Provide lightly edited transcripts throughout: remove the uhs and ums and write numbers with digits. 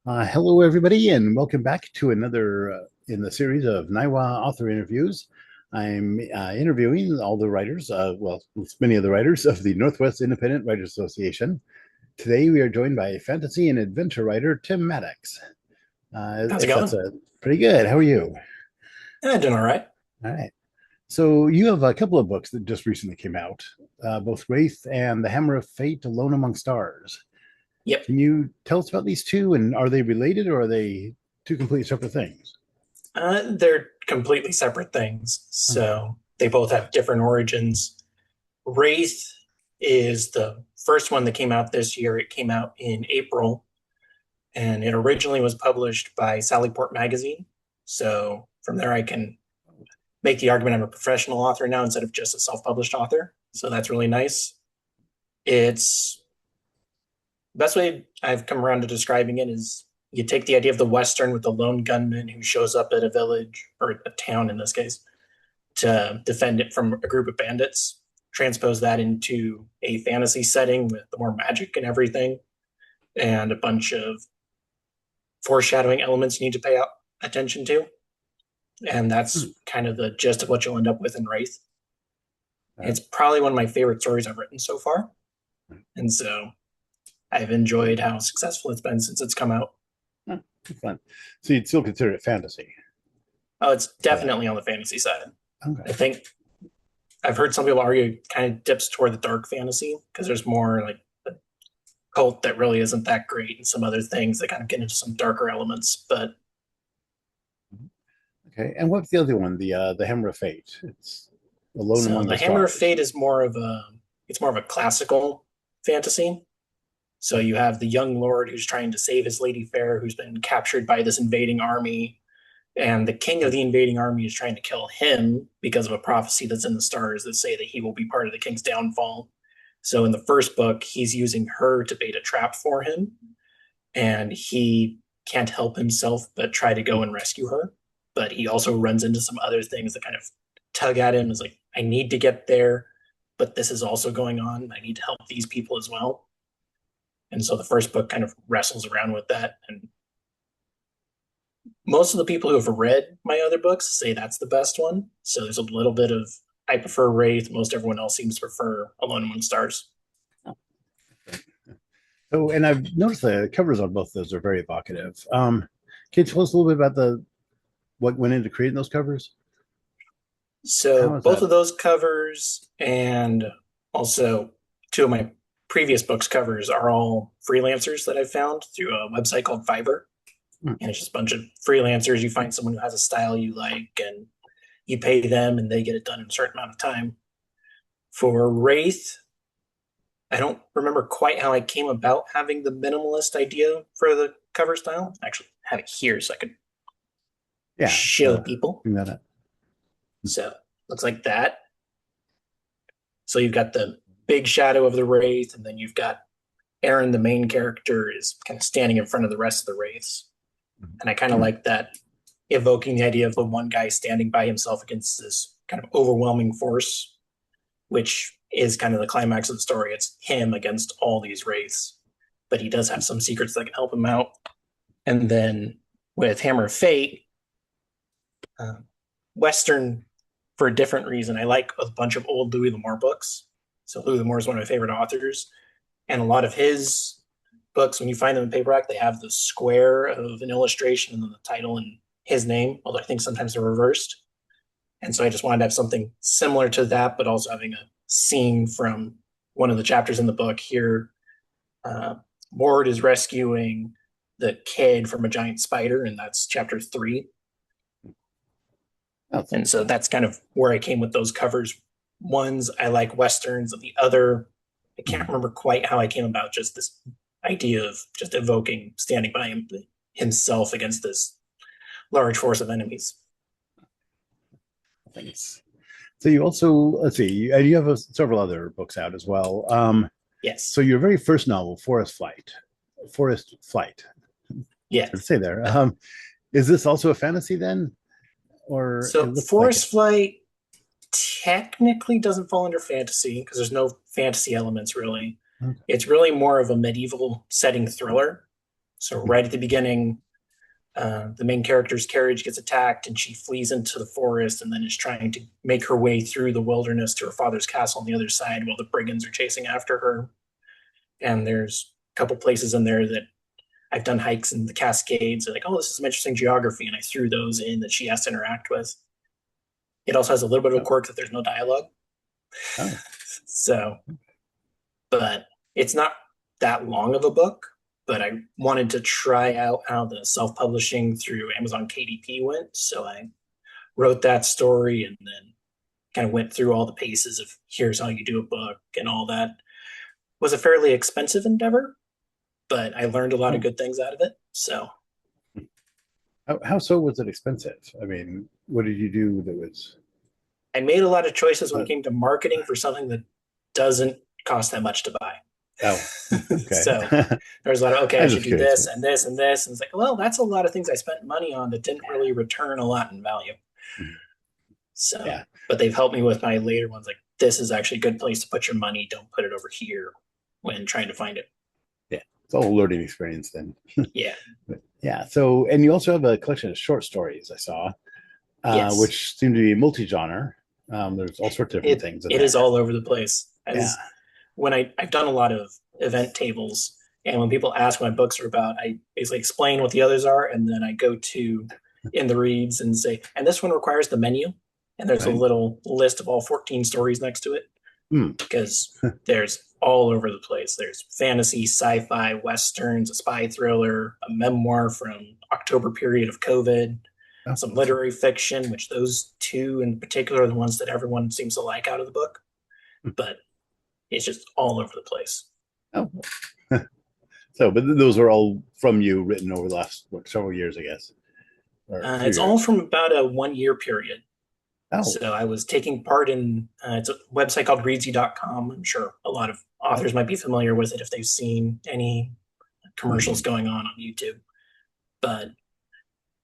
Hello, everybody, and welcome back to another in the series of Niwa author interviews. I'm interviewing all the writers, many of the writers of the Northwest Independent Writers Association. Today, we are joined by fantasy and adventure writer Tim Maddox. How's it If that's going? pretty good, how are you? Yeah, doing all right. All right. So, you have a couple of books that just recently came out, both Wraith and The Hammer of Fate, Alone Among Stars. Yep. Can you tell us about these two, and are they related or are they two completely separate things? They're completely separate things, Okay. so they both have different origins. Wraith is the first one that came out this year. It came out in April, and it originally was published by Sallyport Magazine. So from there, I can make the argument I'm a professional author now instead of just a self-published author. So that's really nice. It's the best way I've come around to describing it is you take the idea of the Western with the lone gunman who shows up at a village or a town in this case to defend it from a group of bandits, transpose that into a fantasy setting with the more magic and everything, and a bunch of foreshadowing elements you need to pay attention to. And Hmm. that's kind of the gist of what you'll end up with in Wraith. Uh, It's probably one of my favorite stories I've written so far. And so I've enjoyed how successful it's been since it's come out. Fun. So you'd still consider it fantasy Oh, it's for that? definitely on the fantasy side. I Okay. think I've heard some people argue it kind of dips toward the dark fantasy because there's more like the cult that really isn't that great and some other things that kind of get into some darker elements. But Okay. And what's the other one? The Hammer of Fate. It's Alone so Among the the Hammer of Stars. Fate is more of a classical fantasy. So you have the young lord who's trying to save his lady fair who's been captured by this invading army, and the king of the invading army is trying to kill him because of a prophecy that's in the stars that say that he will be part of the king's downfall. So in the first book, he's using her to bait a trap for him, and he can't help himself but try to go and rescue her. But he also runs into some other things that kind of tug at him. Is like, I need to get there, but this is also going on. I need to help these people as well. And so the first book kind of wrestles around with that. And most of the people who have read my other books say that's the best one. So there's a little bit of I prefer Wraith. Most everyone else seems to prefer Alone Among Stars. So, and I've noticed the covers on both of those are very evocative. Can you tell us a little bit about the what went into creating those covers? So How is both that? of those covers and also two of my previous books covers are all freelancers that I've found through a website called Fiverr. Hmm. And it's just a bunch of freelancers. You find someone who has a style you like and you pay them and they get it done in a certain amount of time. For Wraith, I don't remember quite how I came about having the minimalist idea for the cover style. I actually have it here so I could Yeah. show people. Bring that up. So looks like that. So you've got the big shadow of the wraith, and then you've got Aaron, the main character, is kind of standing in front of the rest of the wraiths. And I kind of Hmm. like that, evoking the idea of the one guy standing by himself against this kind of overwhelming force, which is kind of the climax of the story. It's him against all these wraiths, but he does have some secrets that can help him out. And then with Hammer of Fate, uh, Western for a different reason. I like a bunch of old Louis L'Amour books. So Louis L'Amour is one of my favorite authors, and a lot of his books, when you find them in paperback, they have the square of an illustration and then the title and his name. Although I think sometimes they're reversed. And so I just wanted to have something similar to that, but also having a scene from one of the chapters in the book here. Uh, Ward is rescuing the kid from a giant spider, and that's chapter 3. That's And so that's kind of where I came with those covers. One's I like westerns, and the other I can't remember quite how I came about just this idea of just evoking standing by himself against this large force of enemies. things. So you also let's see, you have several other books out as well. So Yes. your very first novel, Forest Flight, hard to Yes. say there. Is this also a fantasy then, or it So looks like Forest it? Flight technically doesn't fall under fantasy because there's no fantasy elements really. Okay. It's really more of a medieval setting thriller. So right at the beginning, the main character's carriage gets attacked and she flees into the forest and then is trying to make her way through the wilderness to her father's castle on the other side while the brigands are chasing after her. And there's a couple places in there that I've done hikes in the Cascades. Like, oh, this is some interesting geography. And I threw those in that she has to interact with. It also has a little bit of a Oh, quirk that there's no dialogue. oh, So, but it's not that long of a book. But I wanted to try out how the self publishing through Amazon KDP went. So I wrote that story and then kind of went through all the paces of here's how you do a book and all that. It was a fairly expensive endeavor, but I learned a lot of oh. good things out of it. So How so was it expensive? I mean, what did you do that was? I made a lot of choices when Uh, it came to marketing for something that doesn't cost that much to buy. oh, okay. So there's a lot of, okay, I I'm should just do curious. this and this and this. And it's like, well, that's a lot of things I spent money on that didn't really return a lot in value. So, Yeah, but they've helped me with my later ones. Like, this is actually a good place to put your money. Don't put it over here when trying to find it. yeah. It's all a learning experience then. Yeah. But, yeah. So, and you also have a collection of short stories I saw, Yes. which seem to be multi-genre. There's all sorts of different It things in it there. is all over the place. Yeah. As when I've done a lot of event tables, and when people ask what my books are about, I basically explain what the others are, and then I go to in the reads and say, and this one requires the menu, and there's a Right. little list of all 14 stories next to it Hmm. because there's all over the place. There's fantasy, sci-fi, westerns, a spy thriller, a memoir from October period of COVID, Oh, some literary fiction, which those two in particular are the ones that everyone seems to like out of the book. But it's just all over the place. oh. So, but those are all from you, written over the last several years, I guess, or a few It's all years. from about a 1 year period. Oh, So I was taking part in it's a website called readsy.com. I'm sure a lot of authors might be familiar with it if they've seen any commercials mhm. going on YouTube. But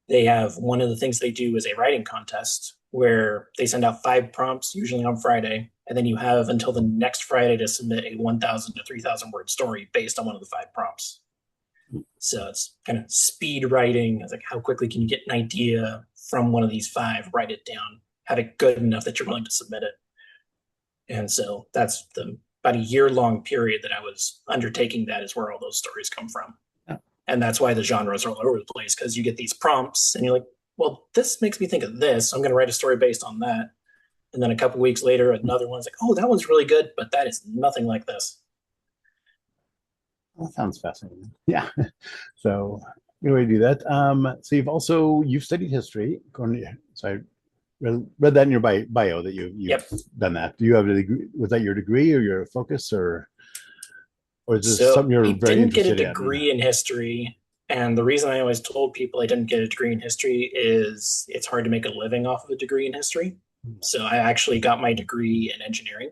they have one of the things they do is a writing contest where they send out 5 prompts, usually on Friday, and then you have until the next Friday to submit a 1,000 to 3,000 word story based on one of the 5 prompts. So it's kind of speed writing. It's like, how quickly can you get an idea from one of these 5, write it down, have it good enough that you're willing to submit it. And so that's the about a year-long period that I was undertaking. That is where all those stories come from. Oh, And that's why the genres are all over the place, because you get these prompts and you're like, well, this makes me think of this. So I'm going to write a story based on that. And then a couple weeks later, another one's like, oh, that one's really good, but that is nothing like this. that sounds fascinating. Yeah. So, good way to do that. So you've studied history. So I read that in your bio that you've Yep. done that. Do you have a degree? Was that your degree or your focus, or is this So something you're I very didn't get a interested in? degree in history. And the reason I always told people I didn't get a degree in history is it's hard to make a living off of a degree in history. So I actually got my degree in engineering,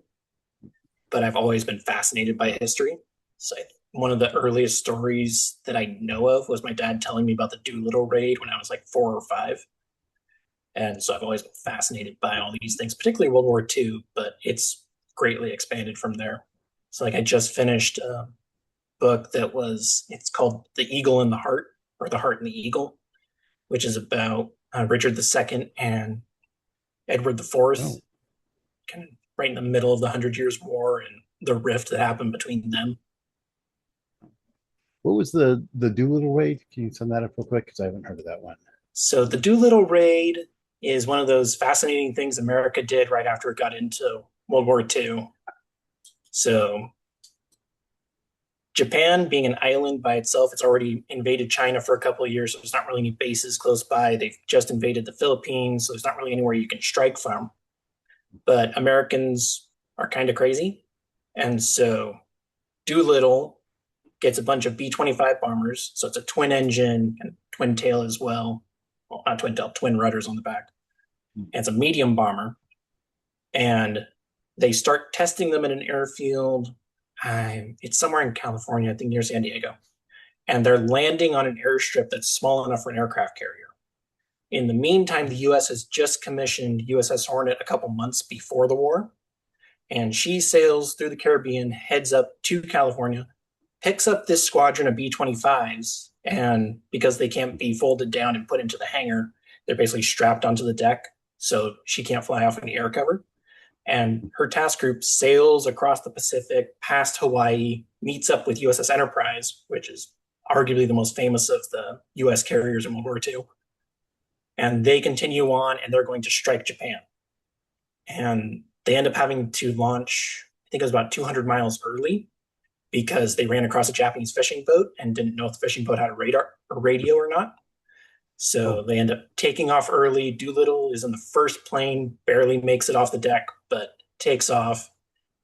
but I've always been fascinated by history. So one of the earliest stories that I know of was my dad telling me about the Doolittle raid when I was like 4 or 5. And so I've always been fascinated by all these things, particularly World War II, but it's greatly expanded from there. So like I just finished a book it's called The Eagle and the Heart, or The Heart and the Eagle, which is about Richard II and Edward IV, Oh, kind of right in the middle of the Hundred Years' War and the rift that happened between them. what was the Doolittle raid? Can you send that up real quick? Because I haven't heard of that one. So the Doolittle raid is one of those fascinating things America did right after it got into World War II. So Japan, being an island by itself, it's already invaded China for a couple of years, so there's not really any bases close by. They've just invaded the Philippines, so there's not really anywhere you can strike from. But Americans are kind of crazy. And so Doolittle gets a bunch of B-25 bombers. So it's a twin engine and twin tail as well. Well, not twin tail, twin rudders on the back. And it's a medium bomber. And they start testing them in an airfield. It's somewhere in California, I think near San Diego. And they're landing on an airstrip that's small enough for an aircraft carrier. In the meantime, the U.S. has just commissioned USS Hornet a couple months before the war. And she sails through the Caribbean, heads up to California, picks up this squadron of B 25s, And because they can't be folded down and put into the hangar, they're basically strapped onto the deck. So she can't fly off any air cover. And her task group sails across the Pacific past Hawaii, meets up with USS Enterprise, which is arguably the most famous of the US carriers in World War II. And they continue on and they're going to strike Japan. And they end up having to launch, I think it was about 200 miles early because they ran across a Japanese fishing boat and didn't know if the fishing boat had a radar or radio or not. So they end up taking off early. Doolittle is in the first plane, barely makes it off the deck, but takes off.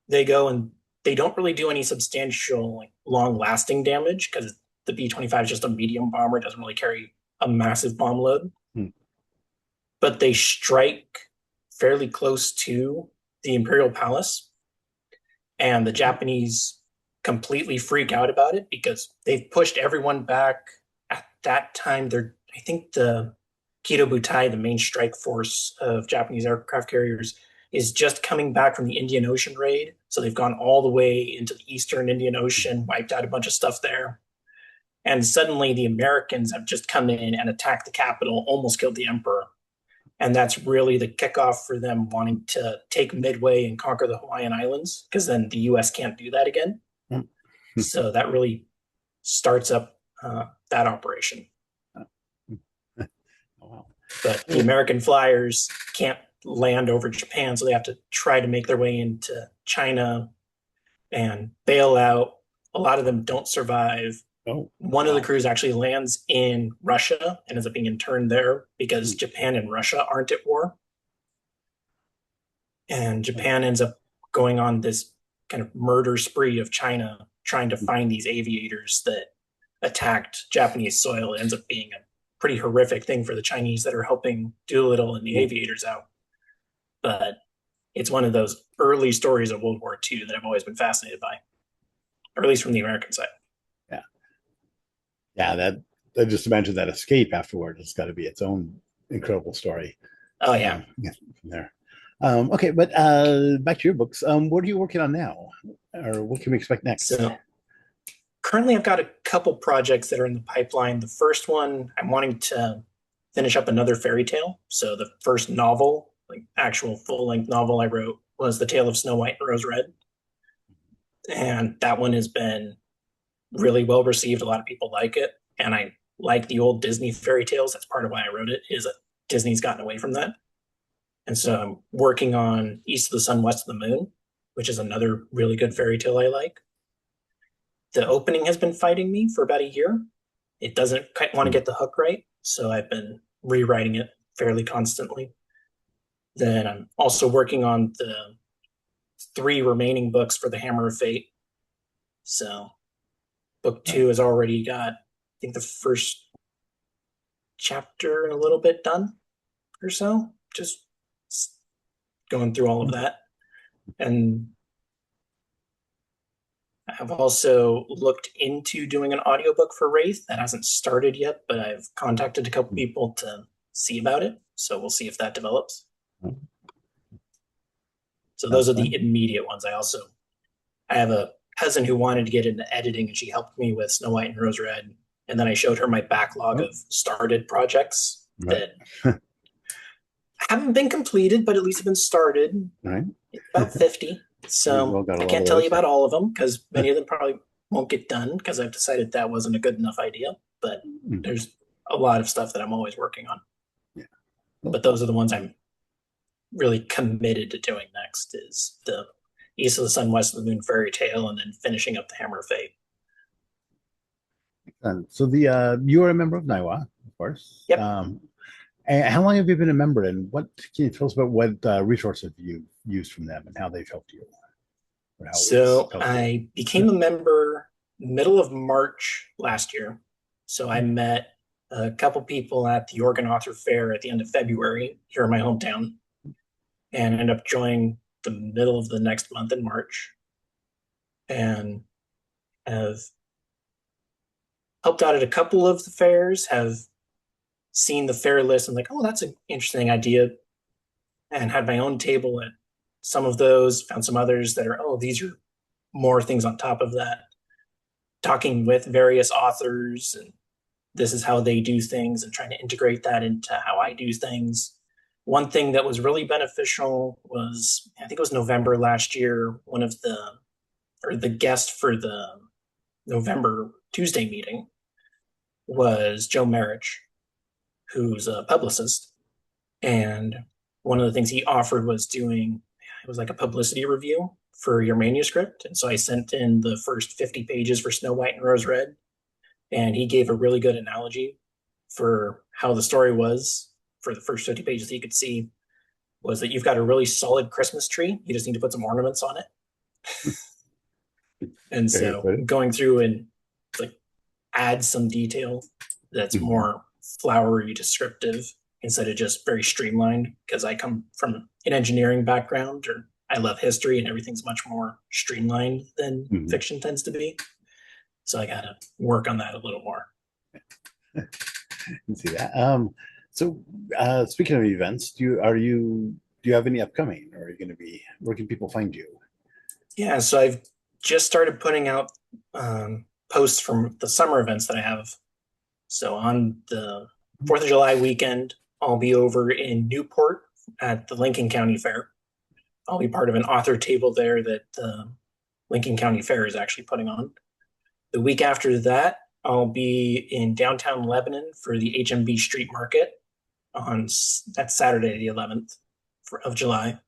They go and they don't really do any substantial, like, long-lasting damage because the B-25 is just a medium bomber. It doesn't really carry a massive bomb load. But they strike fairly close to the Imperial Palace, and the Japanese completely freak out about it because they've pushed everyone back. At that time, I think the Kido Butai, the main strike force of Japanese aircraft carriers, is just coming back from the Indian Ocean raid. So they've gone all the way into the Eastern Indian Ocean, wiped out a bunch of stuff there. And suddenly the Americans have just come in and attacked the capital, almost killed the emperor. And that's really the kickoff for them wanting to take Midway and conquer the Hawaiian Islands, because then the US can't do that again. So that really starts up that operation. But the American flyers can't land over Japan, so they have to try to make their way into China and bail out. A lot of them don't survive. One of the crews actually lands in Russia and ends up being interned there because Japan and Russia aren't at war. And Japan ends up going on this kind of murder spree of China trying to find these aviators that attacked Japanese soil. It ends up being a pretty horrific thing for the Chinese that are helping Doolittle and the aviators out. But it's one of those early stories of World War II that I've always been fascinated by, or at least from the American side. Yeah, that just imagine that escape afterward has got to be its own incredible story. Oh yeah. From there. Okay, but back to your books. What are you working on now, or what can we expect next? So currently, I've got a couple projects that are in the pipeline. The first one, I'm wanting to finish up another fairy tale. So the first novel, like actual full-length novel I wrote, was The Tale of Snow White and Rose Red, and that one has been really well received. A lot of people like it, and I like the old Disney fairy tales. That's part of why I wrote it, is that Disney's gotten away from that. And so I'm working on East of the Sun, West of the Moon, which is another really good fairy tale I like. The opening has been fighting me for about a year. It doesn't quite want to get the hook right, so I've been rewriting it fairly constantly. Then I'm also working on the 3 remaining books for the Hammer of Fate. So book 2 has already got, I think, the first chapter and a little bit done or so. Just going through all of that. And I've also looked into doing an audiobook for Wraith. That hasn't started yet, but I've contacted a couple people to see about it. So we'll see if that develops. So those are the immediate ones. I have a cousin who wanted to get into editing, and she helped me with Snow White and Rose Red. And then I showed her my backlog of started projects that haven't been completed, but at least have been started. It's about 50. So I can't tell you about all of them because many of them probably won't get done because I've decided that wasn't a good enough idea. But there's a lot of stuff that I'm always working on. But those are the ones I'm really committed to doing next, is the East of the Sun, West of the Moon fairy tale, and then finishing up the Hammer of Fate. So you are a member of Niwa, of course. Yep. And how long have you been a member, and what can you tell us about what resources you used from them and how they've helped you? So I became a member middle of March last year. So I met a couple people at the Oregon Author Fair at the end of February here in my hometown, and ended up joining the middle of the next month in March, and have helped out at a couple of the fairs, have seen the fair list and like, oh, that's an interesting idea, and had my own table at some of those, found some others that are, oh, these are more things on top of that, talking with various authors and this is how they do things and trying to integrate that into how I do things. One thing that was really beneficial was, I think it was November last year, the guest for the November Tuesday meeting was Joe Marich, who's a publicist. And one of the things he offered was it was like a publicity review for your manuscript. And so I sent in the first 50 pages for Snow White and Rose Red. And he gave a really good analogy for how the story was for the first 50 pages he could see was that you've got a really solid Christmas tree. You just need to put some ornaments on it. And so going through and like add some detail that's more flowery descriptive instead of just very streamlined, because I come from an engineering background, or I love history and everything's much more streamlined than fiction tends to be. So I got to work on that a little more. I can see that. So speaking of events, do you have any upcoming, or are you going to be, where can people find you? Yeah, so I've just started putting out posts from the summer events that I have. So on the 4th of July weekend, I'll be over in Newport at the Lincoln County Fair. I'll be part of an author table there that the Lincoln County Fair is actually putting on. The week after that, I'll be in downtown Lebanon for the HMB Street Market on that Saturday, the 11th of July.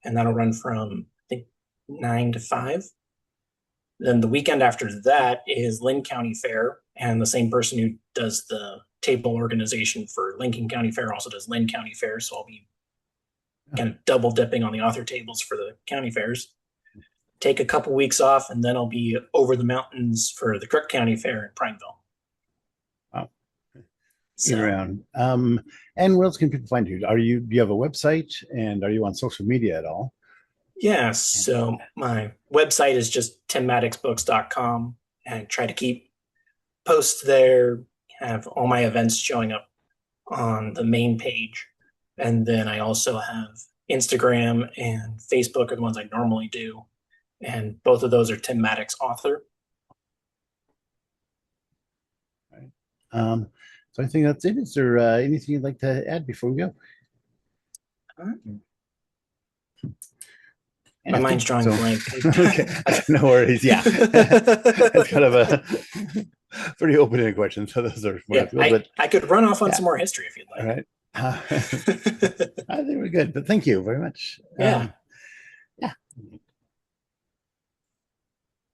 And that'll run from, I think, 9 to 5. Then the weekend after that is Lynn County Fair, and the same person who does the table organization for Lincoln County Fair also does Lynn County Fair. So I'll be kind of double dipping on the author tables for the county fairs. Take a couple weeks off, and then I'll be over the mountains for the Crook County Fair in Prineville. Wow. So, around. And where else can people find you? Do you have a website, and are you on social media at all? Yeah, so my website is just timmaddoxbooks.com, and try to keep posts there, have all my events showing up on the main page. And then I also have Instagram and Facebook are the ones I normally do. And both of those are Tim Maddox author. Right. So I think that's it. Is there anything you'd like to add before we go? My mind's drawing blank. Okay, no worries. Yeah, it's kind of a pretty open-ended question. So those are I could run off on some more history if you'd like. All right. I think we're good, but thank you very much. Yeah.